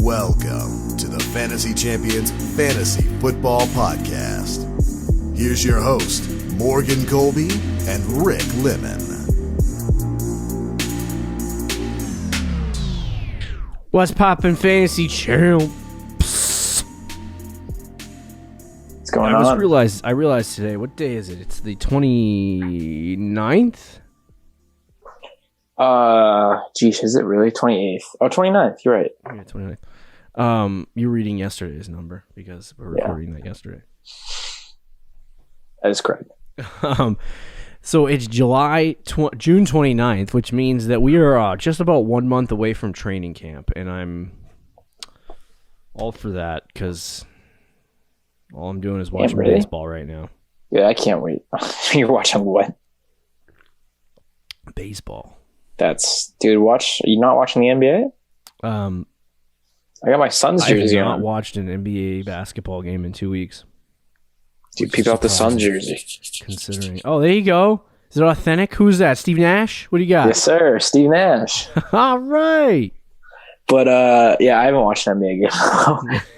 Welcome to the Fantasy Champions Fantasy Football Podcast. Here's your host, Morgan Colby and Rick Lemon. What's poppin', Fantasy Champs? What's going on? I realized today, what day is it? It's the 29th? Geez, is it really 28th? Oh, 29th, you're right. Yeah, 29th. You're reading yesterday's number because we're recording that yesterday. That is correct. So it's June 29th, which means that we are just about 1 month away from training camp, and I'm all for that because all I'm doing is watching baseball right now. Yeah, I can't wait. You're watching what? Baseball. Dude, are you not watching the NBA? I got my son's jersey on. I have not watched an NBA basketball game in 2 weeks. Dude, peep out the Sun jersey. Considering. Oh, there you go. Is it authentic? Who's that? Steve Nash? What do you got? Yes, sir. Steve Nash. All right. But, yeah, I haven't watched an NBA game.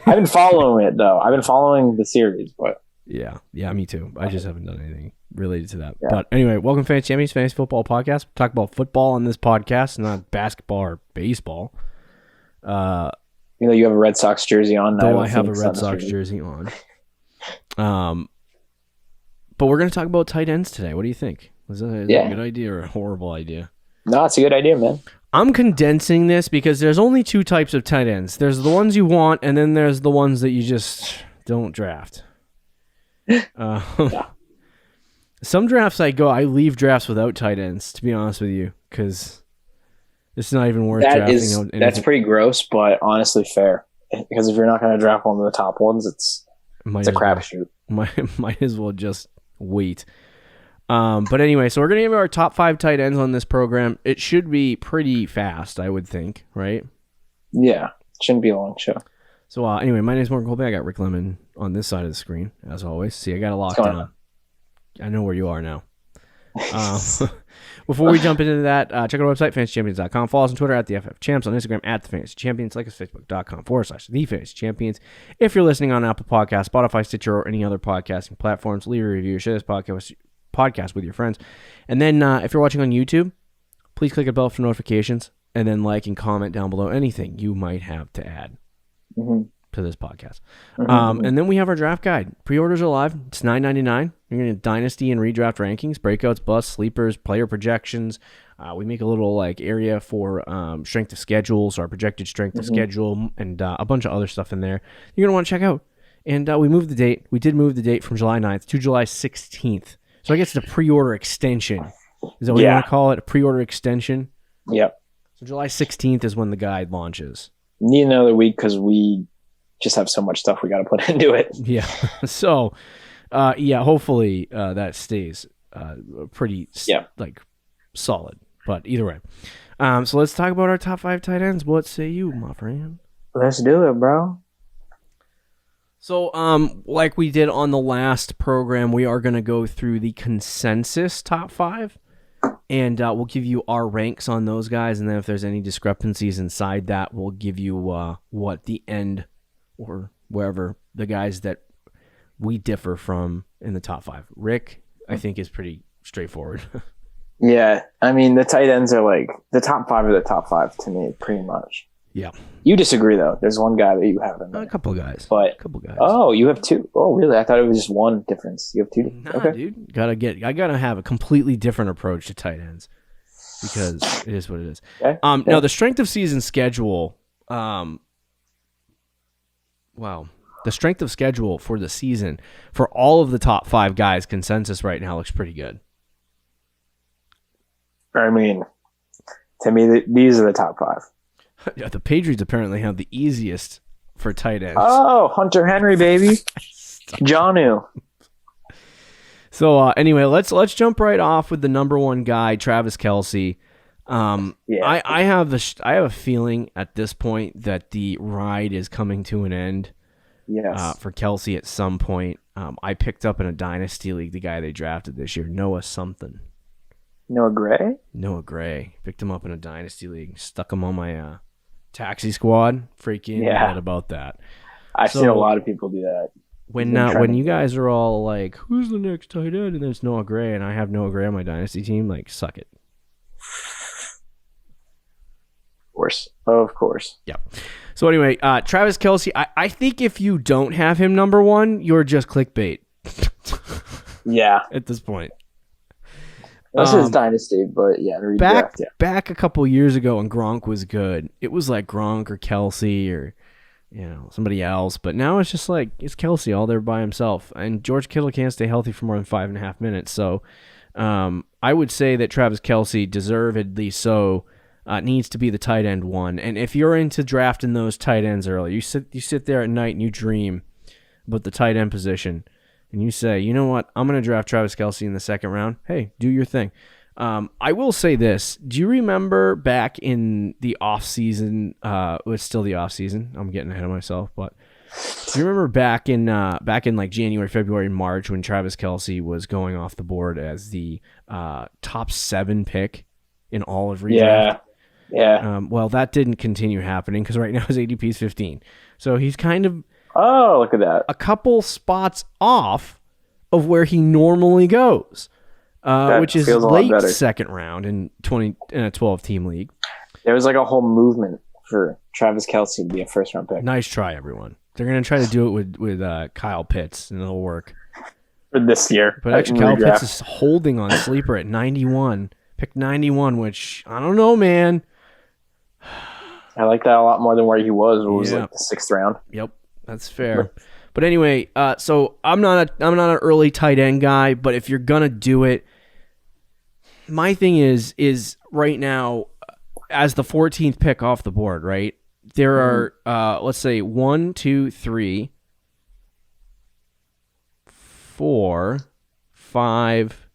I've been following it, though. I've been following the series, but. Yeah, me too. I just haven't done anything related to that. Yeah. But anyway, welcome to Fantasy Champions Fantasy Football Podcast. We talk about football on this podcast, not basketball or baseball. You know, you have a Red Sox jersey on. Though I have a Red Sox jersey on. But we're going to talk about tight ends today. What do you think? Is that a good idea or a horrible idea? No, it's a good idea, man. I'm condensing this because there's only two types of tight ends. There's the ones you want, and then there's the ones that you just don't draft. Some drafts I leave drafts without tight ends, to be honest with you, because it's not even worth drafting. That's pretty gross, but honestly fair. Because if you're not going to draft one of the top ones, it's a crapshoot. Might as well just wait. But anyway, so we're going to give our top 5 tight ends on this program. It should be pretty fast, I would think, right? Yeah, shouldn't be a long show. So anyway, my name is Morgan Colby. I got Rick Lemon on this side of the screen, as always. See, I got it locked down. I know where you are now. Before we jump into that, check out our website, fantasychampions.com. Follow us on Twitter at the FF Champs, on Instagram at the Fantasy Champions, like us facebook.com/the Fantasy Champions. If you're listening on Apple Podcasts, Spotify, Stitcher, or any other podcasting platforms, leave a review, share this podcast with your friends. And then if you're watching on YouTube, please click a bell for notifications, and then like and comment down below anything you might have to add to this podcast. And then we have our draft guide. Pre-orders are live. It's $9.99. You're going to dynasty and redraft rankings, breakouts, busts, sleepers, player projections. We make a little area for strength of schedules, our projected strength of schedule, and a bunch of other stuff in there you're going to want to check out. And we moved the date. We did move the date from July 9th to July 16th. So I guess it's a pre-order extension. Is that what you want to call it? A pre-order extension? Yep. So July 16th is when the guide launches. Need another week because we just have so much stuff we got to put into it. Yeah. So, hopefully that stays pretty solid. But either way. So let's talk about our top 5 tight ends. What say you, my friend? Let's do it, bro. So, like we did on the last program, we are going to go through the consensus top 5. And we'll give you our ranks on those guys. And then if there's any discrepancies inside that, we'll give you what the end or wherever the guys that we differ from in the top 5. Rick, I think, is pretty straightforward. Yeah. I mean, the tight ends are the top 5 are the top 5 to me, pretty much. Yeah. You disagree, though. There's one guy that you have in there. A couple of guys. But, oh, you have 2. Oh, really? I thought it was just one difference. You have 2. Nah, okay. Dude. I gotta have a completely different approach to tight ends because it is what it is. Okay. Now, the strength of season schedule, the strength of schedule for the season for all of the top 5 guys, consensus right now looks pretty good. I mean, to me, these are the top 5. Yeah, the Patriots apparently have the easiest for tight ends. Oh, Hunter Henry, baby. Jonnu. So anyway, let's jump right off with the number 1 guy, Travis Kelce. I have a feeling at this point that the ride is coming to an end. Yes. For Kelce at some point. I picked up in a dynasty league the guy they drafted this year, Noah something. Noah Gray? Noah Gray. Picked him up in a dynasty league. Stuck him on my Taxi Squad, freaking Yeah. mad about that. I've seen a lot of people do that. When you guys are all like, who's the next tight end? And there's Noah Gray, and I have Noah Gray on my dynasty team, like, suck it. Of course. Yeah. So anyway, Travis Kelce, I think if you don't have him number one, you're just clickbait. Yeah. At this point. This is Dynasty, but yeah, back a couple years ago when Gronk was good, it was like Gronk or Kelce or somebody else. But now it's just like it's Kelce all there by himself, and George Kittle can't stay healthy for more than 5.5 minutes. So I would say that Travis Kelce, deservedly so, needs to be the tight end one. And if you're into drafting those tight ends early, you sit there at night and you dream about the tight end position. And you say, you know what, I'm going to draft Travis Kelce in the second round. Hey, do your thing. I will say this. Do you remember back in the offseason? It's still the offseason. I'm getting ahead of myself. But do you remember back in like January, February, March when Travis Kelce was going off the board as the top 7 pick in all of redraft? Yeah. Well, that didn't continue happening because right now his ADP is 15. So he's kind of... Oh, look at that. A couple spots off of where he normally goes, which is late second round in a 12-team league. There was like a whole movement for Travis Kelce to be a first-round pick. Nice try, everyone. They're going to try to do it with Kyle Pitts, and it'll work. For this year. But actually, Kyle Pitts is holding on Sleeper at 91. Pick 91, which, I don't know, man. I like that a lot more than where he was. It was like the 6th round. Yep. That's fair. But anyway, so I'm not an early tight end guy, but if you're gonna do it, my thing is right now, as the 14th pick off the board, right? There are let's say 1, 2, 3, 4, 5.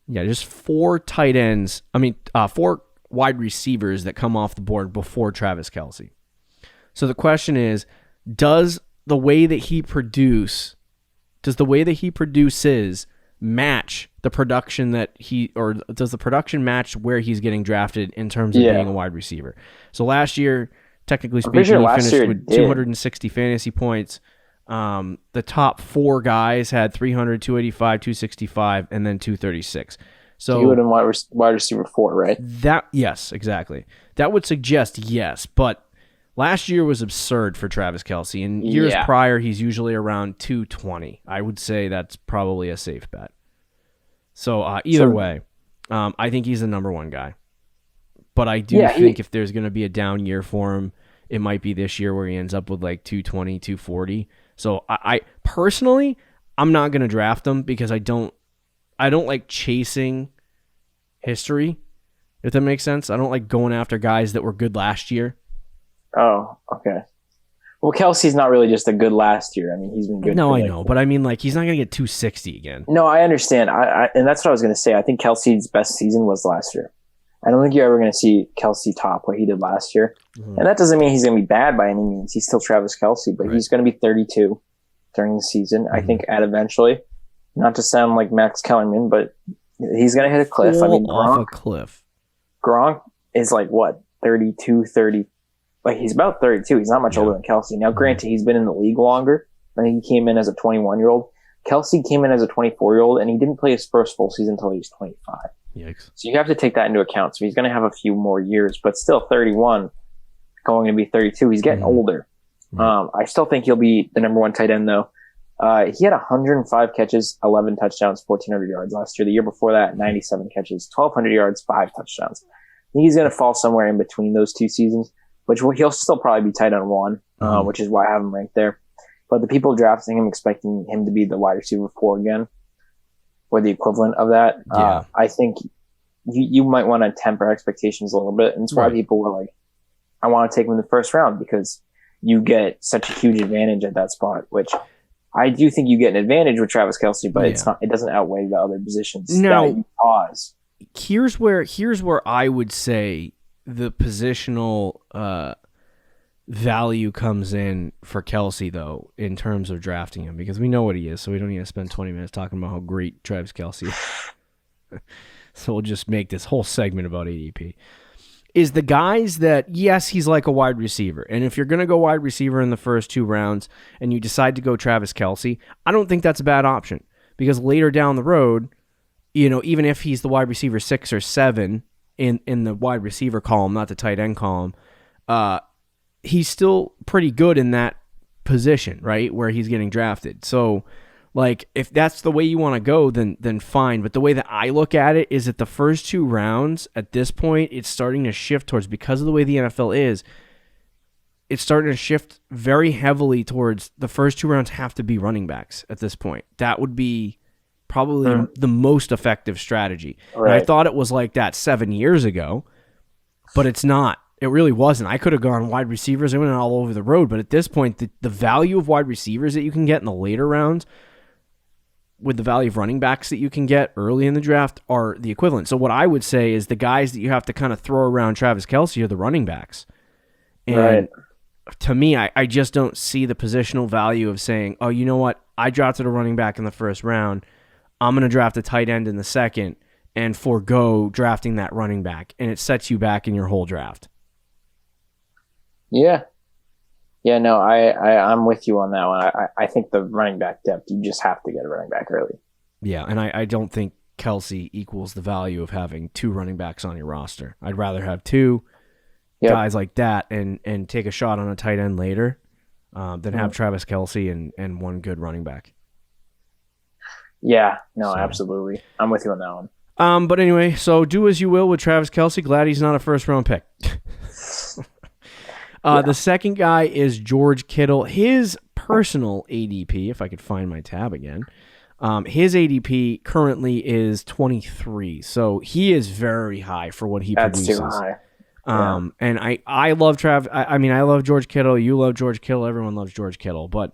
Yeah, just 4 tight ends. 4 wide receivers that come off the board before Travis Kelce. So the question is, does the way that he produces match the production or does the production match where he's getting drafted in terms of being a wide receiver? So last year, technically speaking, he finished with 260 fantasy points. The top 4 guys had 300, 285, 265, and then 236. So he would have been wide receiver 4, right? Yes, exactly. That would suggest yes, but last year was absurd for Travis Kelce. In years prior, he's usually around 220. I would say that's probably a safe bet. So either way, I think he's the number 1 guy. But I do think if there's going to be a down year for him, it might be this year where he ends up with like 220, 240. So I personally, I'm not going to draft him because I don't like chasing history, if that makes sense. I don't like going after guys that were good last year. Oh, okay. Well, Kelce's not really just a good last year. I mean, he's been good. No, I know, but I mean, like, he's not going to get 260 again. No, I understand. And that's what I was going to say. I think Kelce's best season was last year. I don't think you're ever going to see Kelce top what he did last year. Mm-hmm. And that doesn't mean he's going to be bad by any means. He's still Travis Kelce, but he's going to be 32 during the season. Mm-hmm. I think eventually, not to sound like Max Kellerman, but he's going to hit a cliff. Off a cliff. Gronk is like, what, 32, 30. Like, he's about 32. He's not much older than Kelce. Now, granted, he's been in the league longer. I think he came in as a 21-year-old. Kelce came in as a 24-year-old, and he didn't play his first full season until he was 25. Yikes. So you have to take that into account. So he's going to have a few more years, but still 31, going to be 32. He's getting older. I still think he'll be the number 1 tight end, though. He had 105 catches, 11 touchdowns, 1,400 yards last year. The year before that, 97 catches, 1,200 yards, 5 touchdowns. I think he's going to fall somewhere in between those 2 seasons, which he'll still probably be tight end 1, which is why I have him ranked there. But the people drafting him, expecting him to be the wide receiver 4 again, or the equivalent of that, I think you might want to temper expectations a little bit. And it's why people were like, I want to take him in the first round because you get such a huge advantage at that spot, which I do think you get an advantage with Travis Kelce, but it doesn't outweigh the other positions that you pause. Here's where I would say the positional value comes in for Kelce, though, in terms of drafting him, because we know what he is, so we don't need to spend 20 minutes talking about how great Travis Kelce is. So we'll just make this whole segment about ADP. is the guys that, yes, he's like a wide receiver. And if you're going to go wide receiver in the first 2 rounds and you decide to go Travis Kelce, I don't think that's a bad option because later down the road, even if he's the wide receiver 6 or 7 in the wide receiver column, not the tight end column, he's still pretty good in that position, right, where he's getting drafted. So, like, if that's the way you want to go, then fine. But the way that I look at it is that the first 2 rounds, at this point, it's starting to shift towards, because of the way the NFL is, it's starting to shift very heavily towards the first 2 rounds have to be running backs at this point. That would be probably the most effective strategy. Right. And I thought it was like that 7 years ago, but it's not. It really wasn't. I could have gone wide receivers. I went all over the road. But at this point, the value of wide receivers that you can get in the later rounds with the value of running backs that you can get early in the draft are the equivalent. So what I would say is the guys that you have to kind of throw around Travis Kelce are the running backs. And to me, I just don't see the positional value of saying, oh, you know what? I drafted a running back in the first round. I'm going to draft a tight end in the second and forego drafting that running back. And it sets you back in your whole draft. Yeah. Yeah, no, I'm with you on that one. I think the running back depth, you just have to get a running back early. Yeah, and I don't think Kelce equals the value of having 2 running backs on your roster. I'd rather have 2 guys like that and take a shot on a tight end later than have Travis Kelce and 1 good running back. Yeah, no, absolutely. I'm with you on that one. But anyway, so do as you will with Travis Kelce. Glad he's not a first-round pick. The second guy is George Kittle. His personal ADP, if I could find my tab again, his ADP currently is 23. So he is very high for what he produces. That's too high. And I love Travis. I mean, I love George Kittle. You love George Kittle. Everyone loves George Kittle. But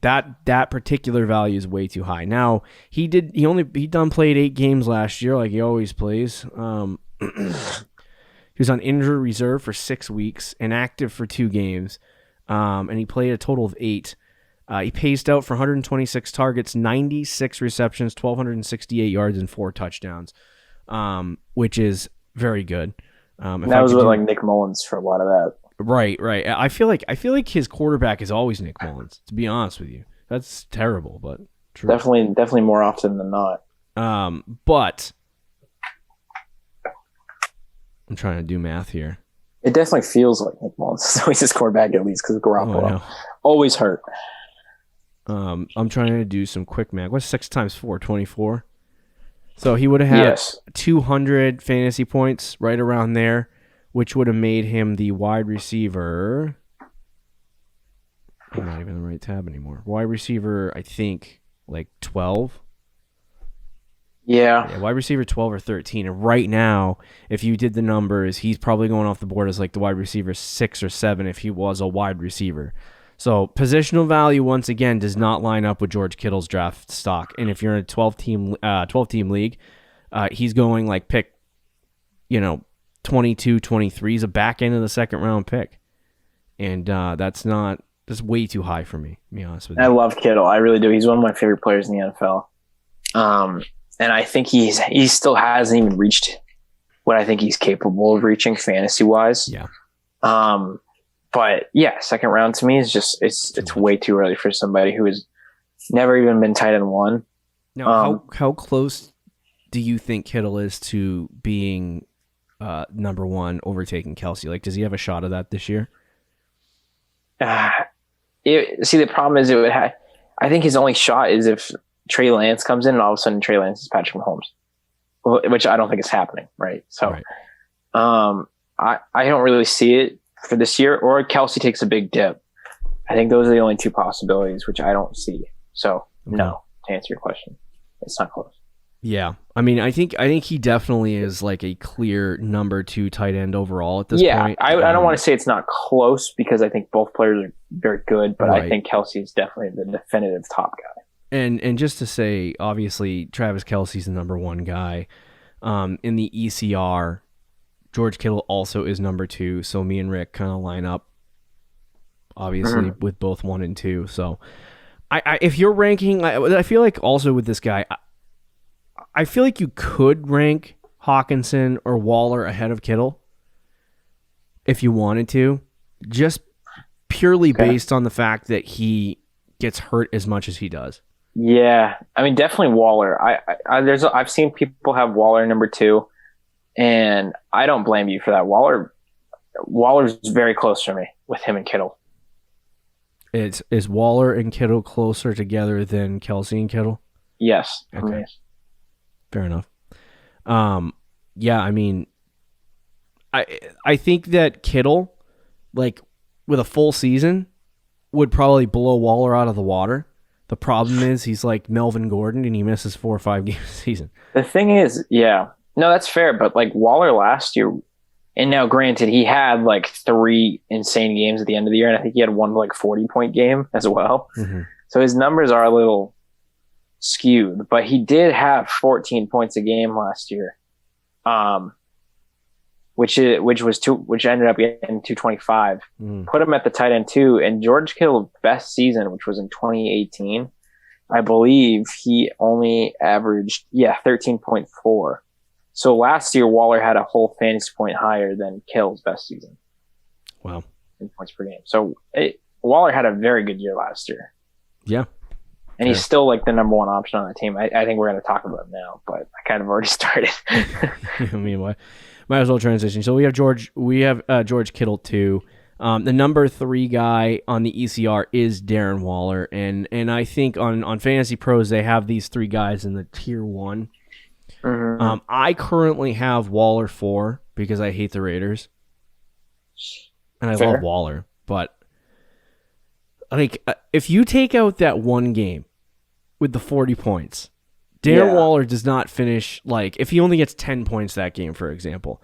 that particular value is way too high. Now, he played 8 games last year like he always plays. He was on injury reserve for 6 weeks, inactive for 2 games, and he played a total of 8. He paced out for 126 targets, 96 receptions, 1,268 yards, and 4 touchdowns, which is very good. That was with like Nick Mullins for a lot of that. Right. I feel like his quarterback is always Nick Mullins. To be honest with you, that's terrible, but true. Definitely more often than not. But I'm trying to do math here. It definitely feels like Nick Mullins is always his quarterback, at least, because Garoppolo always hurt. I'm trying to do some quick math. What's 6 times 4? 24. So he would have had 200 fantasy points right around there, which would have made him the wide receiver. I'm not even in the right tab anymore. Wide receiver, I think, like 12. Yeah, wide receiver 12 or 13. And right now, if you did the numbers, he's probably going off the board as like the wide receiver 6 or 7 if he was a wide receiver. So positional value, once again, does not line up with George Kittle's draft stock. And if you're in a 12-team league, he's going like pick, 22, 23. He's a back end of the second round pick. And that's way too high for me, to be honest with you. I love Kittle. I really do. He's one of my favorite players in the NFL. And I think he still hasn't even reached what I think he's capable of reaching fantasy-wise. Yeah. But yeah, second round to me is just it's way too early for somebody who has never even been tight end 1. Now, how close do you think Kittle is to being number 1, overtaking Kelce? Like, does he have a shot of that this year? The problem is I think his only shot is if Trey Lance comes in and all of a sudden Trey Lance is Patrick Mahomes, which I don't think is happening, right? So I don't really see it for this year, or Kelce takes a big dip. I think those are the only 2 possibilities, which I don't see. So no, to answer your question, it's not close. Yeah, I mean, I think he definitely is like a clear number 2 tight end overall at this point. I don't want to say it's not close because I think both players are very good, but I think Kelce is definitely the definitive top guy. And just to say, obviously, Travis Kelce's the number 1 guy. In the ECR, George Kittle also is number 2, so me and Rick kind of line up, obviously, with both 1 and 2. So, if you're ranking, I feel like also with this guy, I feel like you could rank Hawkinson or Waller ahead of Kittle if you wanted to, just purely based on the fact that he gets hurt as much as he does. Yeah, I mean, definitely Waller. I've seen people have Waller number 2, and I don't blame you for that. Waller's very close for me with him and Kittle. Is Waller and Kittle closer together than Kelsey and Kittle? Yes. Okay. Fair enough. Yeah, I mean, I think that Kittle, like with a full season, would probably blow Waller out of the water. The problem is he's like Melvin Gordon and he misses 4 or 5 games a season. The thing is, yeah, no, that's fair. But like Waller last year, and now granted, he had like 3 insane games at the end of the year, and I think he had one like 40-point game as well. Mm-hmm. So his numbers are a little skewed, but he did have 14 points a game last year, which ended up getting 225. Put him at the tight end 2, and George Kittle's best season, which was in 2018, I believe he only averaged 13.4. So last year Waller had a whole fantasy point higher than Kittle's best season. Wow, in points per game. So Waller had a very good year last year. Yeah. And he's still like the number 1 option on the team. I think we're going to talk about him now, but I kind of already started. I mean, what? Might as well transition. So we have George Kittle too. The number 3 guy on the ECR is Darren Waller, and I think on Fantasy Pros they have these 3 guys in the tier 1. Mm-hmm. I currently have Waller 4 because I hate the Raiders, and I love Waller. But like, if you take out that one game with the 40 points, Darren Waller does not finish, like, if he only gets 10 points that game, for example,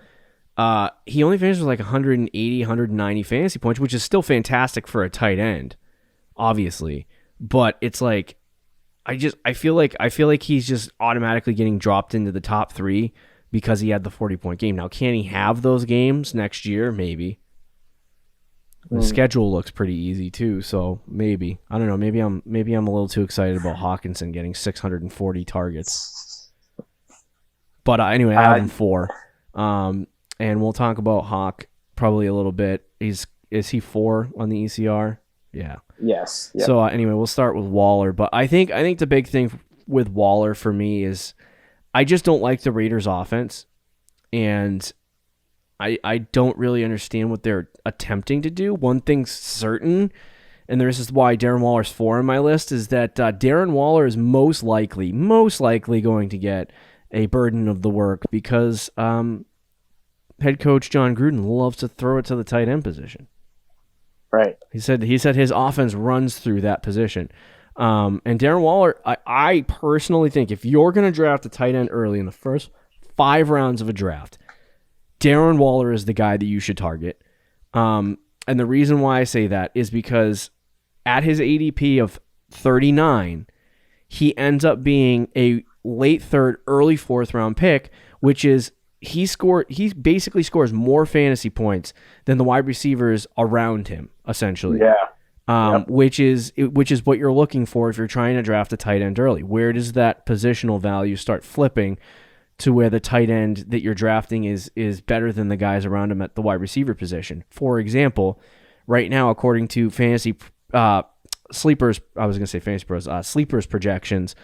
he only finishes with like 180, 190 fantasy points, which is still fantastic for a tight end, obviously. But it's like, I feel like he's just automatically getting dropped into the top 3 because he had the 40-point game. Now, can he have those games next year? Maybe. The schedule looks pretty easy too, so maybe. I don't know. Maybe I'm a little too excited about Hawkinson getting 640 targets. But anyway, I have him 4. And we'll talk about Hawk probably a little bit. Is he 4 on the ECR? Yeah. Yes. Yep. So anyway, we'll start with Waller. But I think the big thing with Waller for me is I just don't like the Raiders' offense, and I don't really understand what they're attempting to do. One thing's certain, and this is why Darren Waller's 4 on my list, is that Darren Waller is most likely going to get a burden of the work because head coach John Gruden loves to throw it to the tight end position. Right. He said his offense runs through that position. And Darren Waller, I personally think if you're going to draft a tight end early in the first 5 rounds of a draft, Darren Waller is the guy that you should target. And the reason why I say that is because at his ADP of 39, he ends up being a late 3rd, early 4th round pick, which is he basically scores more fantasy points than the wide receivers around him, essentially. Yeah. Which is what you're looking for if you're trying to draft a tight end early. Where does that positional value start flipping to where the tight end that you're drafting is better than the guys around him at the wide receiver position? For example, right now, according to Fantasy Sleepers, I was going to say Fantasy Pros, Sleepers projections,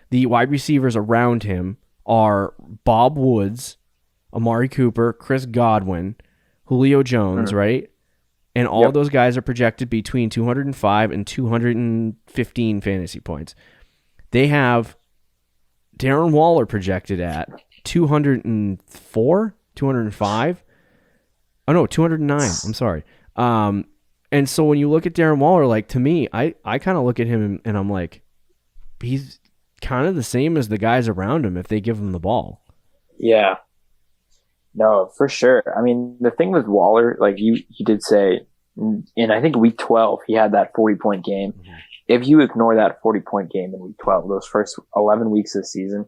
the wide receivers around him are Bob Woods, Amari Cooper, Chris Godwin, Julio Jones, right? And all of those guys are projected between 205 and 215 fantasy points. They have Darren Waller projected at 204, 205. Oh, no, 209. I'm sorry. And so when you look at Darren Waller, like, to me, I kind of look at him and I'm like, he's kind of the same as the guys around him if they give him the ball. Yeah. No, for sure. I mean, the thing with Waller, like you did say, in I think week 12, he had that 40-point game. Mm-hmm. If you ignore that 40-point game in week 12, those first 11 weeks of the season,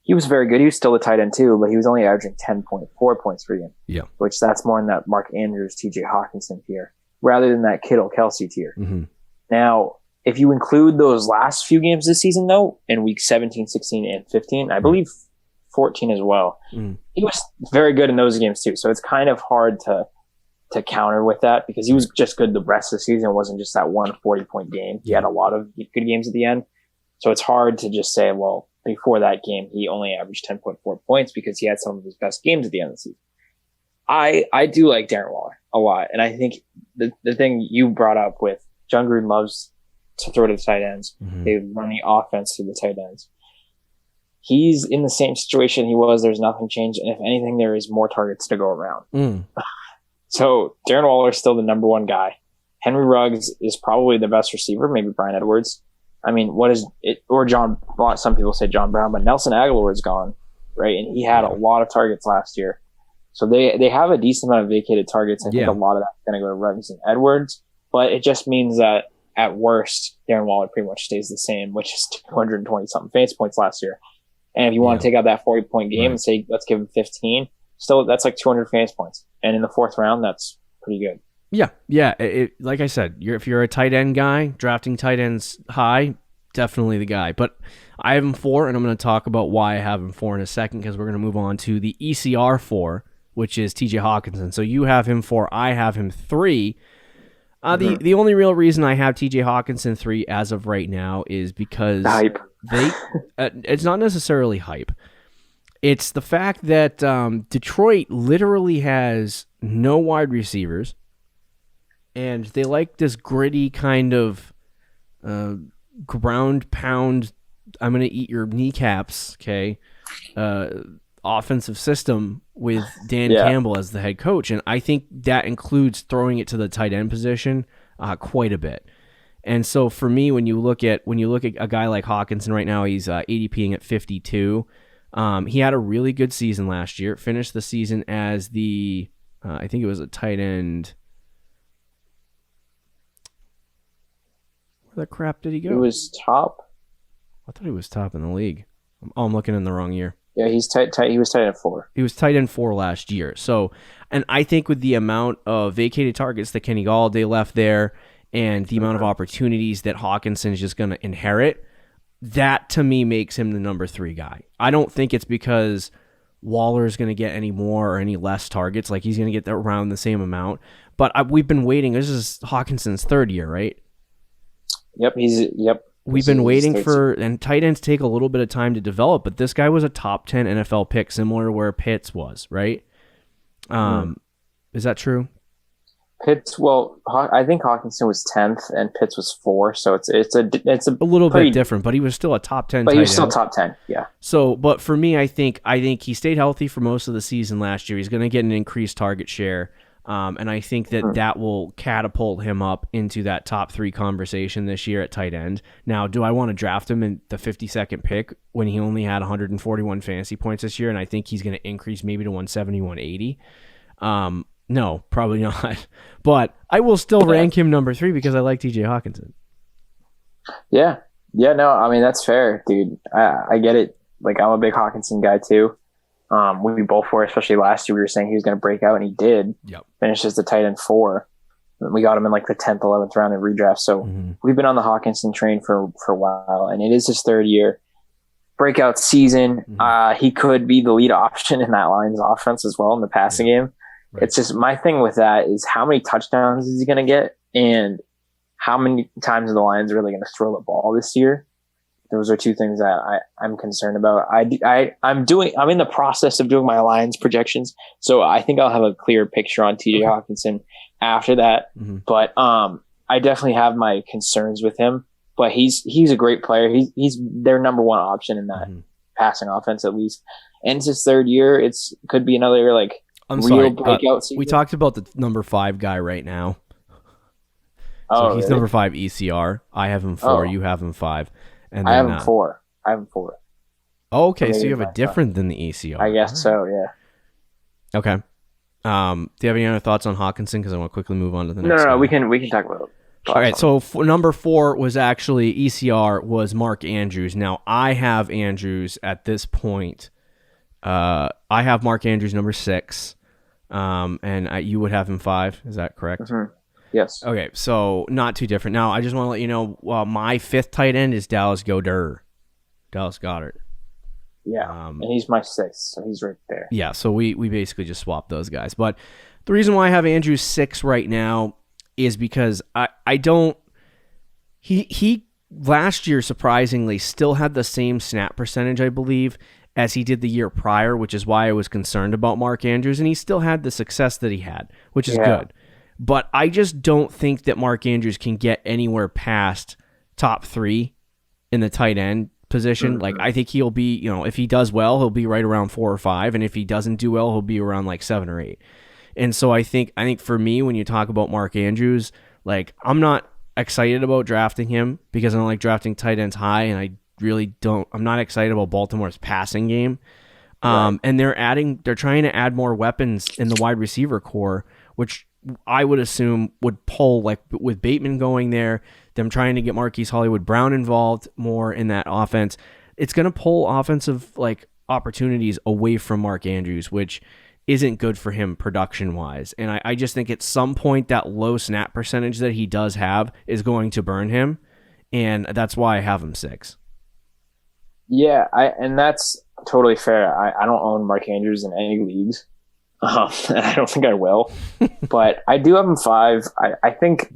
he was very good. He was still a tight end too, but he was only averaging 10.4 points per game. Yeah. Which that's more in that Mark Andrews, TJ Hawkinson tier, rather than that Kittle Kelsey tier. Mm-hmm. Now, if you include those last few games this season, though, in week 17, 16, and 15, I believe 14 as well, he was very good in those games too. So it's kind of hard to to counter with that because he was just good the rest of the season. It wasn't just that 1 40-point game. He had a lot of good games at the end. So it's hard to just say, well, before that game, he only averaged 10.4 points because he had some of his best games at the end of the season. I do like Darren Waller a lot. And I think the thing you brought up with John Gruden loves to throw to the tight ends. Mm-hmm. They run the offense to the tight ends. He's in the same situation he was. There's nothing changed. And if anything, there is more targets to go around. So Darren Waller is still the number one guy. Henry Ruggs is probably the best receiver, maybe Bryan Edwards. I mean, what is it? Or some people say John Brown, but Nelson Aguilar is gone, right? And he had a lot of targets last year. So they have a decent amount of vacated targets. I think a lot of that's going to go to Ruggs and Edwards. But it just means that at worst, Darren Waller pretty much stays the same, which is 220-something fantasy points last year. And if you want to take out that 40-point game and say, let's give him 15, still that's like 200 fantasy points. And in the fourth round, that's pretty good. Yeah. Like I said, if you're a tight end guy, drafting tight ends high, definitely the guy. But I have him 4, and I'm going to talk about why I have him 4 in a second because we're going to move on to the ECR 4, which is TJ Hawkinson. So you have him 4, I have him 3. The only real reason I have TJ Hawkinson 3 as of right now is because hype. It's not necessarily hype. It's the fact that Detroit literally has no wide receivers, and they like this gritty kind of ground pound, I'm going to eat your kneecaps, okay, offensive system with Dan Campbell as the head coach. And I think that includes throwing it to the tight end position quite a bit. And so for me, when you look at a guy like Hawkinson right now, he's ADPing at 52. He had a really good season last year. Finished the season as the I think it was a tight end. Where the crap did he go? He was top. I thought he was top in the league. I'm looking in the wrong year. Yeah, he's tight. He was tight end 4. He was tight end 4 last year. So, and I think with the amount of vacated targets that Kenny Galladay left there, and the amount of opportunities that Hawkinson is just going to inherit, that to me makes him the number 3 guy. I don't think it's because Waller is going to get any more or any less targets. Like he's going to get around the same amount. But we've been waiting. This is Hawkinson's 3rd year, right? Yep. We've been waiting and tight ends take a little bit of time to develop, but this guy was a top 10 NFL pick, similar to where Pitts was, right? Is that true? Pitts, well, I think Hawkinson was 10th and Pitts was 4, so it's a little bit different, but he was still a top 10 but tight he was still end. top 10, yeah. So, but for me, I think he stayed healthy for most of the season last year. He's going to get an increased target share, and I think that will catapult him up into that top 3 conversation this year at tight end. Now, do I want to draft him in the 52nd pick when he only had 141 fantasy points this year, and I think he's going to increase maybe to 170, 180? No, probably not. But I will still rank him number 3 because I like TJ Hawkinson. Yeah, no, I mean, that's fair, dude. I get it. Like, I'm a big Hawkinson guy, too. We both were, especially last year, we were saying he was going to break out, and he did. Yep. Finished as the tight end 4. We got him in like the 10th, 11th round in redraft. So we've been on the Hawkinson train for a while, and it is his 3rd year. Breakout season. He could be the lead option in that Lions offense as well in the passing game. Right. It's just my thing with that is how many touchdowns is he going to get, and how many times are the Lions really going to throw the ball this year? Those are 2 things that I'm concerned about. I'm in the process of doing my Lions projections, so I think I'll have a clear picture on TJ Hawkinson after that. But I definitely have my concerns with him. But he's a great player. He's their number 1 option in that passing offense at least. And it's his 3rd year. Could be another real breakout season. We talked about the number 5 guy right now. So he's number 5 ECR. I have him 4. You have him 5. And I have him 4. Oh, okay, so you have a different than the ECR. I guess so, yeah. Okay. Do you have any other thoughts on Hawkinson? Because I want to quickly move on to the next No, guy. we can talk about it. All right, so number 4 was actually ECR was Mark Andrews. Now, I have Andrews at this point. I have Mark Andrews number 6, and you would have him 5. Is that correct? Yes. Okay, so not too different. Now, I just want to let you know, my 5th tight end is Dallas Goedert. Yeah, and he's my 6th, so he's right there. Yeah, so we basically just swapped those guys. But the reason why I have Andrews 6 right now is because I don't... He last year, surprisingly, still had the same snap percentage, I believe, as he did the year prior, which is why I was concerned about Mark Andrews, and he still had the success that he had, which is good. But I just don't think that Mark Andrews can get anywhere past top 3 in the tight end position. Mm-hmm. Like, I think he'll be, if he does well, he'll be right around 4 or 5, and if he doesn't do well, he'll be around like 7 or 8. And so I think for me, when you talk about Mark Andrews, like, I'm not excited about drafting him because I don't like drafting tight ends high, and I'm not excited about Baltimore's passing game. Right. And they're trying to add more weapons in the wide receiver core, which I would assume would pull, like with Bateman going there, them trying to get Marquise Hollywood-Brown involved more in that offense. It's going to pull offensive like opportunities away from Mark Andrews, which isn't good for him production-wise. And I just think at some point that low snap percentage that he does have is going to burn him, and that's why I have him 6. Yeah, and that's totally fair. I don't own Mark Andrews in any leagues. And I don't think I will. But I do have him 5. I think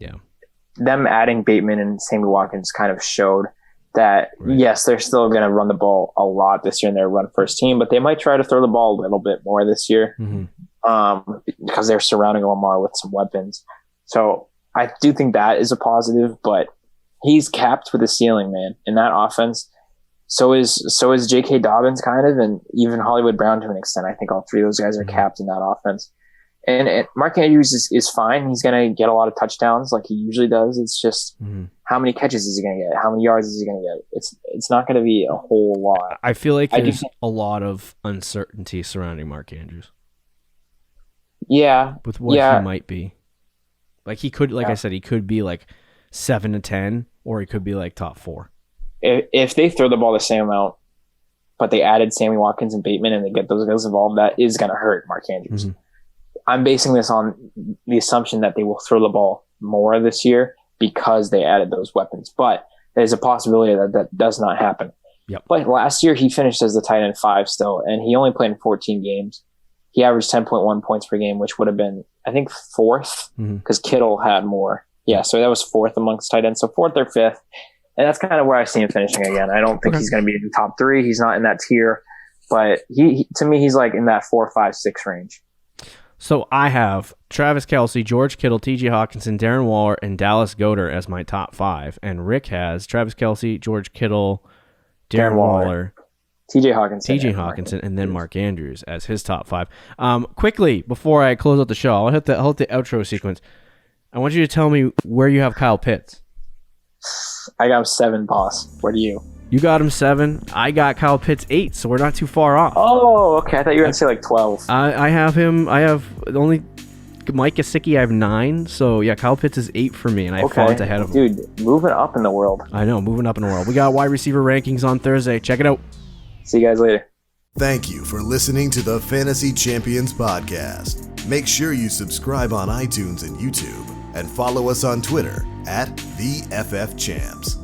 them adding Bateman and Sammy Watkins kind of showed that, yes, they're still going to run the ball a lot this year in their run-first team, but they might try to throw the ball a little bit more this year because they're surrounding Lamar with some weapons. So I do think that is a positive, but he's capped with a ceiling, man, in that offense. So is J.K. Dobbins kind of, and even Hollywood Brown to an extent. I think all 3 of those guys are capped in that offense. And Mark Andrews is fine. He's going to get a lot of touchdowns like he usually does. It's just how many catches is he going to get? How many yards is he going to get? It's not going to be a whole lot. I feel like there's a lot of uncertainty surrounding Mark Andrews. Yeah. With what he might be. Like he could, I said, he could be like 7 to 10, or he could be like top 4. If they throw the ball the same amount, but they added Sammy Watkins and Bateman and they get those guys involved, that is going to hurt Mark Andrews. Mm-hmm. I'm basing this on the assumption that they will throw the ball more this year because they added those weapons. But there's a possibility that does not happen. Yep. But last year he finished as the tight end 5 still, and he only played in 14 games. He averaged 10.1 points per game, which would have been, I think, 4th because Kittle had more. Yeah, so that was 4th amongst tight ends. So 4th or 5th. And that's kind of where I see him finishing again. I don't think he's going to be in the top 3. He's not in that tier. But he to me, he's like in that 4, 5, 6 range. So I have Travis Kelce, George Kittle, T.J. Hawkinson, Darren Waller, and Dallas Goedert as my top 5. And Rick has Travis Kelce, George Kittle, Darren Waller, T.J. Hawkinson, and then Mark Andrews as his top 5. Quickly, before I close out the show, I'll hit the outro sequence. I want you to tell me where you have Kyle Pitts. I got him 7, boss. Where do you? You got him 7. I got Kyle Pitts 8, so we're not too far off. Oh, okay. I thought you were going to say like 12. I have him. I have only Mike Gesicki. I have 9. So yeah, Kyle Pitts is 8 for me, and I have Font ahead of him. Dude, moving up in the world. I know, moving up in the world. We got wide receiver rankings on Thursday. Check it out. See you guys later. Thank you for listening to the Fantasy Champions Podcast. Make sure you subscribe on iTunes and YouTube, and follow us on Twitter @TheFFChamps.